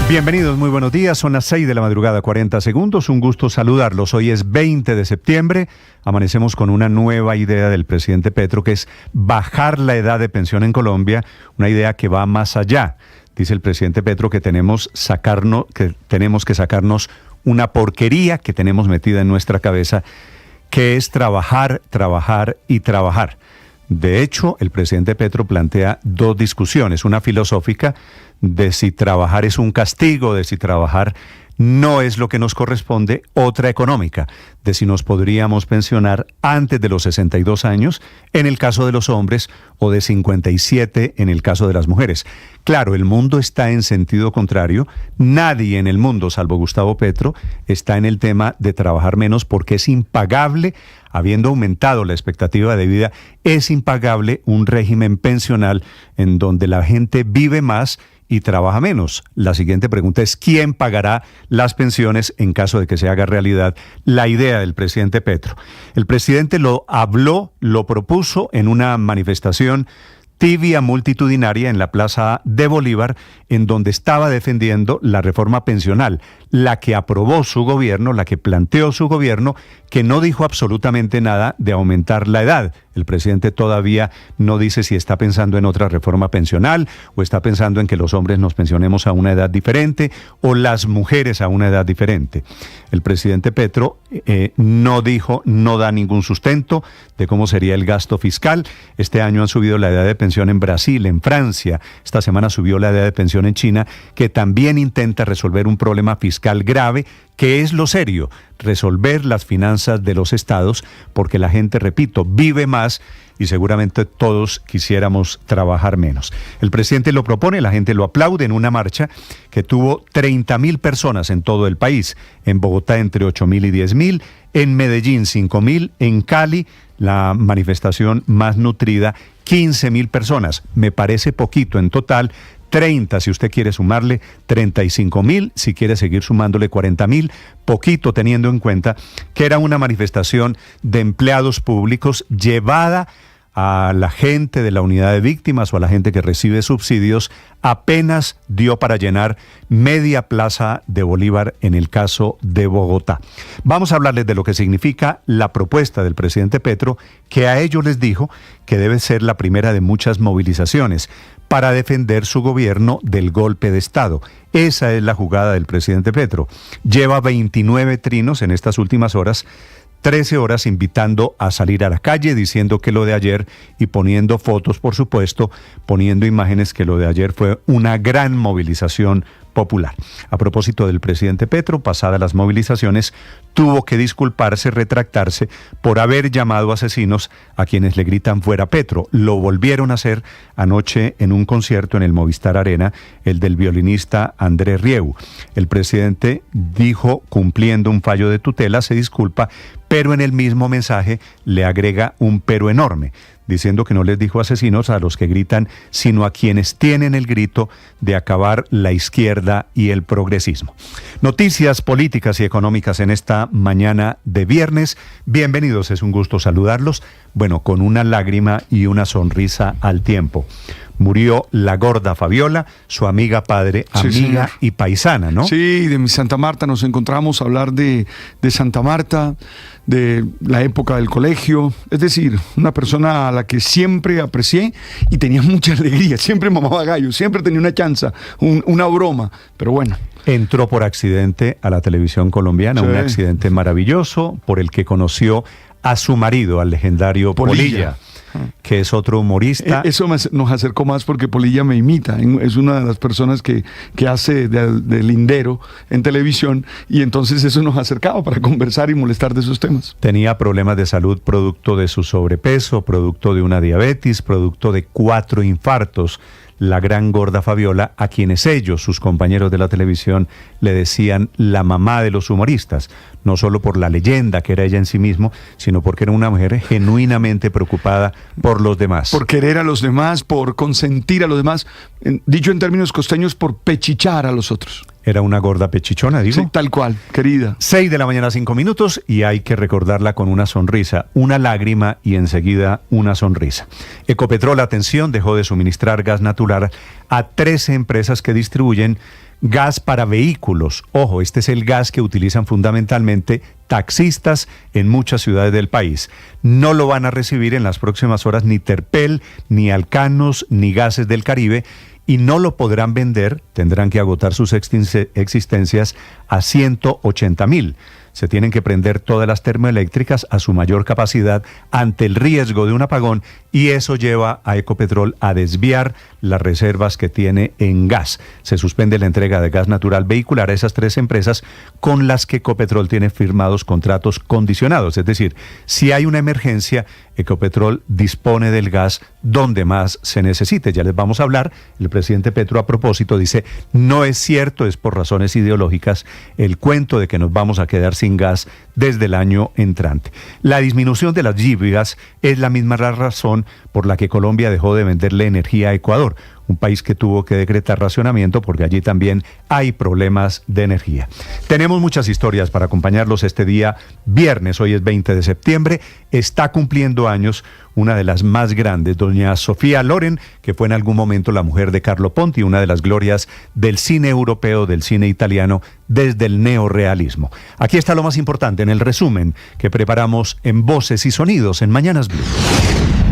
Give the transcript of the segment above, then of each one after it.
Bienvenidos, muy buenos días. Son las 6 de la madrugada, 40 segundos. Un gusto saludarlos. Hoy es 20 de septiembre. Amanecemos con una nueva idea del presidente Petro, que es bajar la edad de pensión en Colombia. Una idea que va más allá. Dice el presidente Petro que tenemos que sacarnos una porquería que tenemos metida en nuestra cabeza, que es trabajar, trabajar y trabajar. De hecho, el presidente Petro plantea dos discusiones, una filosófica de si trabajar es un castigo, de si trabajar no es lo que nos corresponde, otra económica, de si nos podríamos pensionar antes de los 62 años en el caso de los hombres o de 57 en el caso de las mujeres. Claro, el mundo está en sentido contrario. Nadie en el mundo, salvo Gustavo Petro, está en el tema de trabajar menos porque es impagable, habiendo aumentado la expectativa de vida, es impagable un régimen pensional en donde la gente vive más y trabaja menos. La siguiente pregunta es: ¿quién pagará las pensiones en caso de que se haga realidad la idea del presidente Petro? El presidente lo propuso en una manifestación tibia multitudinaria en la Plaza de Bolívar, en donde estaba defendiendo la reforma pensional, la que aprobó su gobierno, la que planteó su gobierno, que no dijo absolutamente nada de aumentar la edad. El presidente todavía no dice si está pensando en otra reforma pensional o está pensando en que los hombres nos pensionemos a una edad diferente o las mujeres a una edad diferente. El presidente Petro no da ningún sustento de cómo sería el gasto fiscal. Este año han subido la edad de pensión en Brasil, en Francia. Esta semana subió la edad de pensión en China, que también intenta resolver un problema fiscal grave, que es lo serio, resolver las finanzas de los estados, porque la gente, repito, vive más y seguramente todos quisiéramos trabajar menos. El presidente lo propone, la gente lo aplaude en una marcha que tuvo 30.000 personas en todo el país, en Bogotá entre 8.000 y 10.000, en Medellín 5.000, en Cali, la manifestación más nutrida, 15.000 personas. Me parece poquito en total. 30 si usted quiere sumarle, 35.000 si quiere seguir sumándole 40.000, poquito teniendo en cuenta que era una manifestación de empleados públicos llevada a la gente de la unidad de víctimas o a la gente que recibe subsidios. Apenas dio para llenar media Plaza de Bolívar en el caso de Bogotá. Vamos a hablarles de lo que significa la propuesta del presidente Petro, que a ellos les dijo que debe ser la primera de muchas movilizaciones para defender su gobierno del golpe de Estado. Esa es la jugada del presidente Petro. Lleva 29 trinos en estas últimas horas, 13 horas invitando a salir a la calle, diciendo que lo de ayer, y poniendo fotos, por supuesto, poniendo imágenes, que lo de ayer fue una gran movilización popular. A propósito del presidente Petro, pasadas las movilizaciones, tuvo que disculparse, retractarse por haber llamado asesinos a quienes le gritan fuera Petro. Lo volvieron a hacer anoche en un concierto en el Movistar Arena, el del violinista Andrés Rieu. El presidente dijo, cumpliendo un fallo de tutela, se disculpa, pero en el mismo mensaje le agrega un pero enorme, diciendo que no les dijo asesinos a los que gritan, sino a quienes tienen el grito de acabar la izquierda y el progresismo. Noticias políticas y económicas en esta mañana de viernes. Bienvenidos, es un gusto saludarlos. Bueno, con una lágrima y una sonrisa al tiempo. Murió la gorda Fabiola, su amiga, padre, amiga, sí, y paisana, ¿no? Sí, de Santa Marta nos encontramos a hablar de Santa Marta, de la época del colegio. Es decir, una persona a la que siempre aprecié y tenía mucha alegría, siempre mamaba gallo, siempre tenía una chanza, una broma, pero bueno. Entró por accidente a la televisión colombiana, sí, un accidente maravilloso por el que conoció a su marido, al legendario Polilla, que es otro humorista. Eso nos acercó más porque Polilla me imita, es una de las personas que hace de lindero en televisión, y entonces eso nos acercaba para conversar y molestar de esos temas. Tenía problemas de salud producto de su sobrepeso, producto de una diabetes, producto de 4 infartos. La gran gorda Fabiola, a quienes ellos, sus compañeros de la televisión, le decían la mamá de los humoristas, no solo por la leyenda que era ella en sí mismo, sino porque era una mujer genuinamente preocupada por los demás. Por querer a los demás, por consentir a los demás, dicho en términos costeños, por pechichar a los otros. Era una gorda pechichona, digo. Sí, tal cual, querida. 6 de la mañana, 5 minutos, y hay que recordarla con una sonrisa, una lágrima y enseguida una sonrisa. Ecopetrol, atención, dejó de suministrar gas natural a 13 empresas que distribuyen gas para vehículos. Ojo, este es el gas que utilizan fundamentalmente taxistas en muchas ciudades del país. No lo van a recibir en las próximas horas ni Terpel, ni Alcanos, ni Gases del Caribe, y no lo podrán vender, tendrán que agotar sus existencias a 180.000. Se tienen que prender todas las termoeléctricas a su mayor capacidad ante el riesgo de un apagón, y eso lleva a Ecopetrol a desviar las reservas que tiene en gas. Se suspende la entrega de gas natural vehicular a esas 3 empresas con las que Ecopetrol tiene firmados contratos condicionados. Es decir, si hay una emergencia, Ecopetrol dispone del gas donde más se necesite. Ya les vamos a hablar. El presidente Petro, a propósito, dice: no es cierto, es por razones ideológicas el cuento de que nos vamos a quedar sin gas desde el año entrante. La disminución de las lluvias es la misma razón por la que Colombia dejó de venderle energía a Ecuador, un país que tuvo que decretar racionamiento porque allí también hay problemas de energía. Tenemos muchas historias para acompañarlos este día viernes. Hoy es 20 de septiembre. Está cumpliendo años una de las más grandes, doña Sofía Loren, que fue en algún momento la mujer de Carlo Ponti, una de las glorias del cine europeo, del cine italiano, desde el neorrealismo. Aquí está lo más importante en el resumen que preparamos en Voces y Sonidos en Mañanas Blue.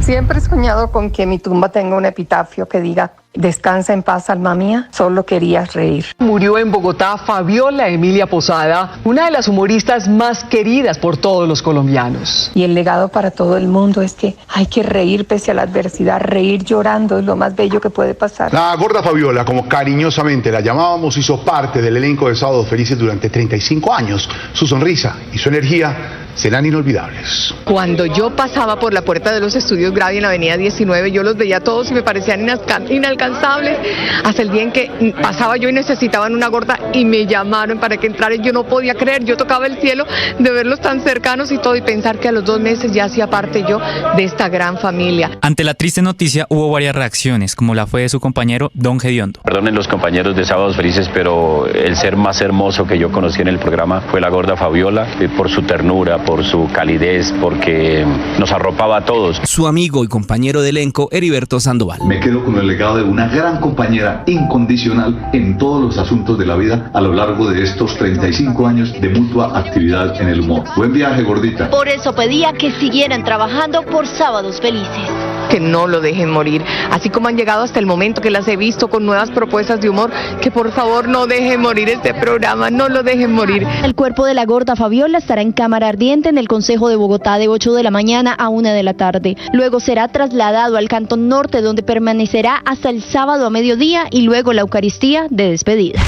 Siempre he soñado con que mi tumba tenga un epitafio que diga: descansa en paz, alma mía, solo querías reír. Murió en Bogotá Fabiola Emilia Posada, una de las humoristas más queridas por todos los colombianos. Y el legado para todo el mundo es que hay que reír pese a la adversidad. Reír llorando es lo más bello que puede pasar. La gorda Fabiola, como cariñosamente la llamábamos, hizo parte del elenco de Sábados Felices durante 35 años. Su sonrisa y su energía serán inolvidables. Cuando yo pasaba por la puerta de los estudios Gravy en la avenida 19, yo los veía todos y me parecían inalcanzables, hasta el día en que pasaba yo y necesitaban una gorda y me llamaron para que entrara. Yo no podía creer, yo tocaba el cielo de verlos tan cercanos y todo, y pensar que a los 2 meses ya hacía parte yo de esta gran familia. Ante la triste noticia hubo varias reacciones, como la fue de su compañero Don Gediondo. Perdonen los compañeros de Sábados Felices, pero el ser más hermoso que yo conocí en el programa fue la gorda Fabiola, por su ternura, por su calidez, porque nos arropaba a todos. Su amigo y compañero de elenco, Heriberto Sandoval. Me quedo con el legado de una gran compañera incondicional en todos los asuntos de la vida a lo largo de estos 35 años de mutua actividad en el humor. Buen viaje, gordita. Por eso pedía que siguieran trabajando por Sábados Felices. Que no lo dejen morir, así como han llegado hasta el momento que las he visto con nuevas propuestas de humor, que por favor no dejen morir este programa, no lo dejen morir. El cuerpo de la gorda Fabiola estará en cámara ardiente en el Consejo de Bogotá de 8 de la mañana a 1 de la tarde. Luego será trasladado al Cantón Norte, donde permanecerá hasta el sábado a mediodía, y luego la Eucaristía de despedida.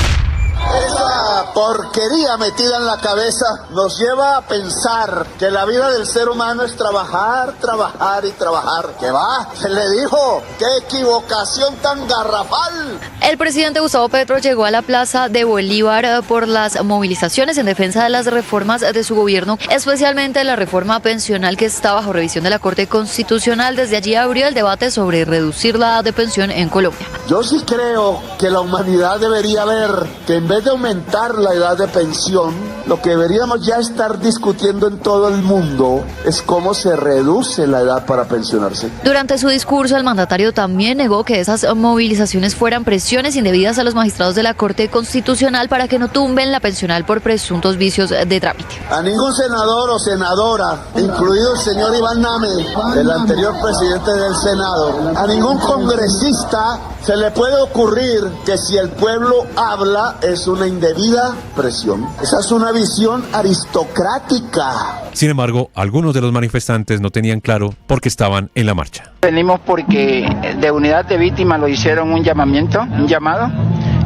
Esa porquería metida en la cabeza nos lleva a pensar que la vida del ser humano es trabajar, trabajar y trabajar. ¿Qué va? Se le dijo, qué equivocación tan garrafal. El presidente Gustavo Petro llegó a la Plaza de Bolívar por las movilizaciones en defensa de las reformas de su gobierno, especialmente la reforma pensional que está bajo revisión de la Corte Constitucional. Desde allí abrió el debate sobre reducir la edad de pensión en Colombia. Yo sí creo que la humanidad debería ver que en vez de aumentar la edad de pensión, lo que deberíamos ya estar discutiendo en todo el mundo es cómo se reduce la edad para pensionarse. Durante su discurso, el mandatario también negó que esas movilizaciones fueran presiones indebidas a los magistrados de la Corte Constitucional para que no tumben la pensional por presuntos vicios de trámite. A ningún senador o senadora, incluido el señor Iván Name, el anterior presidente del Senado, a ningún congresista se le puede ocurrir que si el pueblo habla es una indebida presión. Esa es una visión aristocrática. Sin embargo, algunos de los manifestantes no tenían claro por qué estaban en la marcha. Venimos porque de unidad de víctimas lo hicieron un llamado,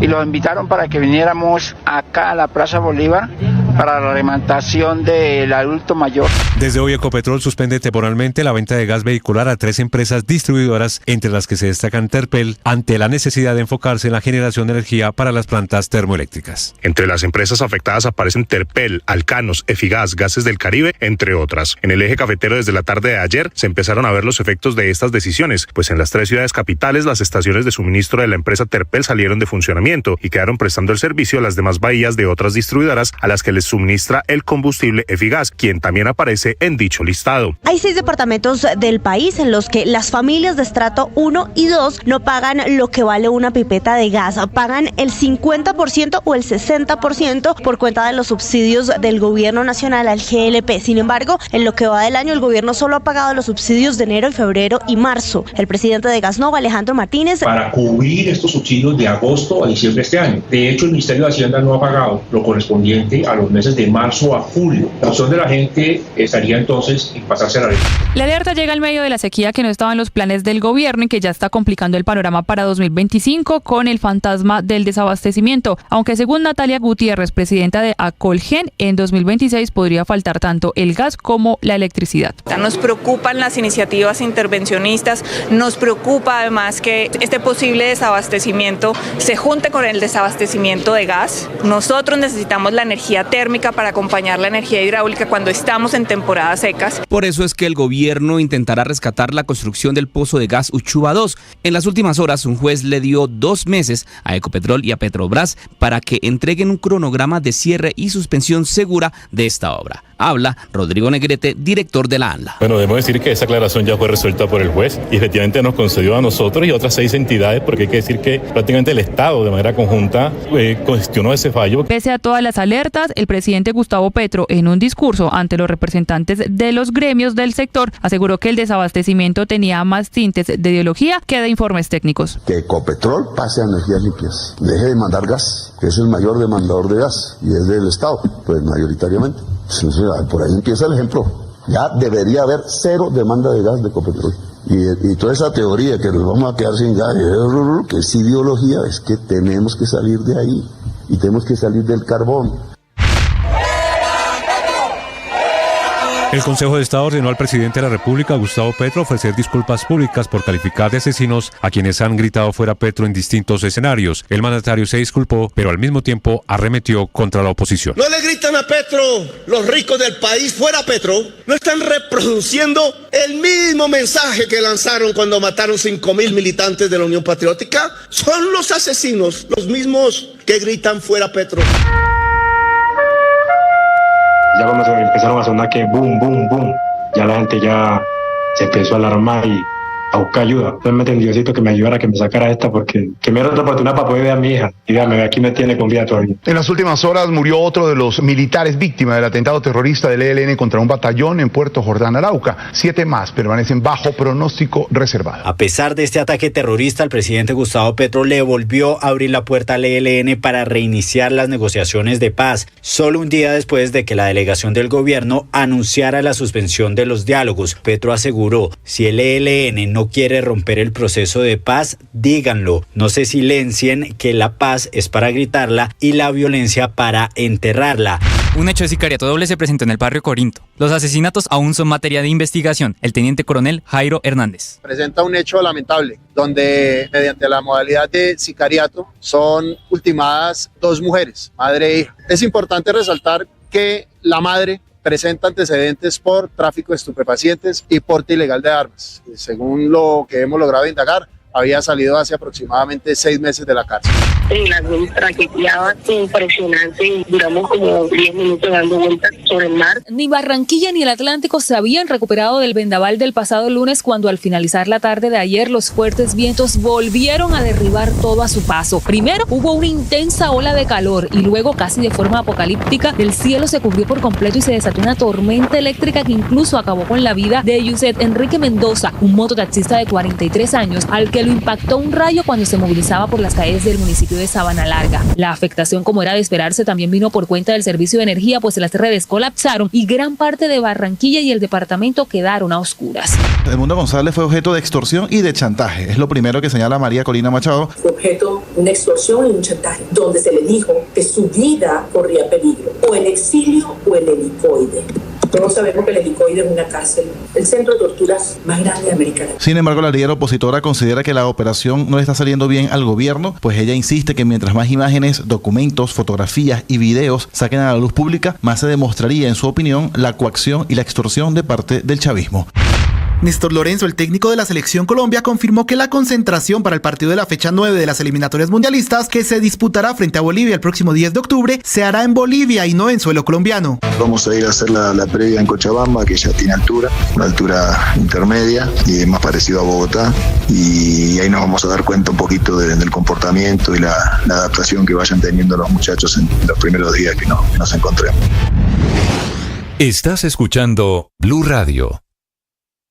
y los invitaron para que viniéramos acá a la Plaza Bolívar para la remantación del adulto mayor. Desde hoy Ecopetrol suspende temporalmente la venta de gas vehicular a 3 empresas distribuidoras, entre las que se destacan Terpel, ante la necesidad de enfocarse en la generación de energía para las plantas termoeléctricas. Entre las empresas afectadas aparecen Terpel, Alcanos, Efigas, Gases del Caribe, entre otras. En el eje cafetero desde la tarde de ayer se empezaron a ver los efectos de estas decisiones, pues en las 3 ciudades capitales las estaciones de suministro de la empresa Terpel salieron de funcionamiento y quedaron prestando el servicio a las demás bahías de otras distribuidoras a las que les suministra el combustible Efigas, quien también aparece en dicho listado. Hay 6 departamentos del país en los que las familias de estrato 1 y 2 no pagan lo que vale una pipeta de gas, pagan el 50% o el 60% por cuenta de los subsidios del gobierno nacional al GLP. Sin embargo, en lo que va del año, el gobierno solo ha pagado los subsidios de enero, febrero y marzo. El presidente de Gasnova, Alejandro Martínez, para cubrir estos subsidios de agosto a diciembre de este año. De hecho, el Ministerio de Hacienda no ha pagado lo correspondiente a los meses de marzo a julio. La opción de la gente estaría entonces en pasarse a la ley. La alerta llega al medio de la sequía que no estaba en los planes del gobierno y que ya está complicando el panorama para 2025 con el fantasma del desabastecimiento, aunque según Natalia Gutiérrez, presidenta de Acolgen, en 2026 podría faltar tanto el gas como la electricidad. Nos preocupan las iniciativas intervencionistas, nos preocupa además que este posible desabastecimiento se junte con el desabastecimiento de gas. Nosotros necesitamos la energía térmica para acompañar la energía hidráulica cuando estamos en temporadas secas. Por eso es que el gobierno intentará rescatar la construcción del pozo de gas Uchuva 2. En las últimas horas, un juez le dio 2 meses a Ecopetrol y a Petrobras para que entreguen un cronograma de cierre y suspensión segura de esta obra. Habla Rodrigo Negrete, director de la ANLA. Bueno, debemos decir que esa aclaración ya fue resuelta por el juez y efectivamente nos concedió a nosotros y a otras 6 entidades, porque hay que decir que prácticamente el Estado de manera conjunta cuestionó ese fallo. Pese a todas las alertas, el presidente Gustavo Petro, en un discurso ante los representantes de los gremios del sector, aseguró que el desabastecimiento tenía más tintes de ideología que de informes técnicos. Que Ecopetrol pase a energías limpias, deje de mandar gas, que es el mayor demandador de gas y es del Estado, pues mayoritariamente. Por ahí empieza el ejemplo. Ya debería haber 0 demanda de gas de Ecopetrol. Y toda esa teoría que nos vamos a quedar sin gas, que es ideología, es que tenemos que salir de ahí y tenemos que salir del carbón. El Consejo de Estado ordenó al presidente de la República, Gustavo Petro, ofrecer disculpas públicas por calificar de asesinos a quienes han gritado fuera Petro en distintos escenarios. El mandatario se disculpó, pero al mismo tiempo arremetió contra la oposición. No le gritan a Petro los ricos del país fuera Petro. No están reproduciendo el mismo mensaje que lanzaron cuando mataron 5.000 militantes de la Unión Patriótica. Son los asesinos, los mismos que gritan fuera Petro. Ya cuando empezaron a sonar que boom, boom, boom, ya la gente ya se empezó a alarmar y a buscar ayuda. Entonces me pedí Diosito que me ayudara, que me sacara esta, porque que me diera otra oportunidad para poder ver a mi hija. Y dígame, aquí me tiene con vida todavía. En las últimas horas murió otro de los militares víctima del atentado terrorista del ELN contra un batallón en Puerto Jordán, Arauca. 7 más permanecen bajo pronóstico reservado. A pesar de este ataque terrorista, el presidente Gustavo Petro le volvió a abrir la puerta al ELN para reiniciar las negociaciones de paz, solo un día después de que la delegación del gobierno anunciara la suspensión de los diálogos. Petro aseguró, si el ELN no quiere romper el proceso de paz, díganlo. No se silencien, que la paz es para gritarla y la violencia para enterrarla. Un hecho de sicariato doble se presentó en el barrio Corinto. Los asesinatos aún son materia de investigación. El teniente coronel Jairo Hernández. Presenta un hecho lamentable, donde mediante la modalidad de sicariato son ultimadas 2 mujeres, madre e hija. Es importante resaltar que la madre presenta antecedentes por tráfico de estupefacientes y porte ilegal de armas. Según lo que hemos logrado indagar, había salido hace aproximadamente 6 meses de la cárcel. El avión traqueteaba impresionante y duramos como 10 minutos dando vueltas sobre el mar. Ni Barranquilla ni el Atlántico se habían recuperado del vendaval del pasado lunes, cuando al finalizar la tarde de ayer los fuertes vientos volvieron a derribar todo a su paso. Primero hubo una intensa ola de calor y luego, casi de forma apocalíptica, el cielo se cubrió por completo y se desató una tormenta eléctrica que incluso acabó con la vida de Yuset Enrique Mendoza, un mototaxista de 43 años, al que lo impactó un rayo cuando se movilizaba por las calles del municipio de Sabana Larga. La afectación, como era de esperarse, también vino por cuenta del servicio de energía, pues las redes colapsaron y gran parte de Barranquilla y el departamento quedaron a oscuras. Edmundo González fue objeto de extorsión y de chantaje. Es lo primero que señala María Corina Machado. Fue objeto de una extorsión y un chantaje, donde se le dijo que su vida corría peligro, o el exilio o el helicoide. Todos sabemos que el helicoide es una cárcel, el centro de torturas más grande de América Latina. Sin embargo, la líder opositora considera que la operación no le está saliendo bien al gobierno, pues ella insiste que mientras más imágenes, documentos, fotografías y videos saquen a la luz pública, más se demostraría, en su opinión, la coacción y la extorsión de parte del chavismo. Néstor Lorenzo, el técnico de la Selección Colombia, confirmó que la concentración para el partido de la fecha 9 de las eliminatorias mundialistas, que se disputará frente a Bolivia el próximo 10 de octubre, se hará en Bolivia y no en suelo colombiano. Vamos a ir a hacer la previa en Cochabamba, que ya tiene altura, una altura intermedia y más parecido a Bogotá, y ahí nos vamos a dar cuenta un poquito del comportamiento y la adaptación que vayan teniendo los muchachos en los primeros días que nos encontremos. Estás escuchando Blue Radio.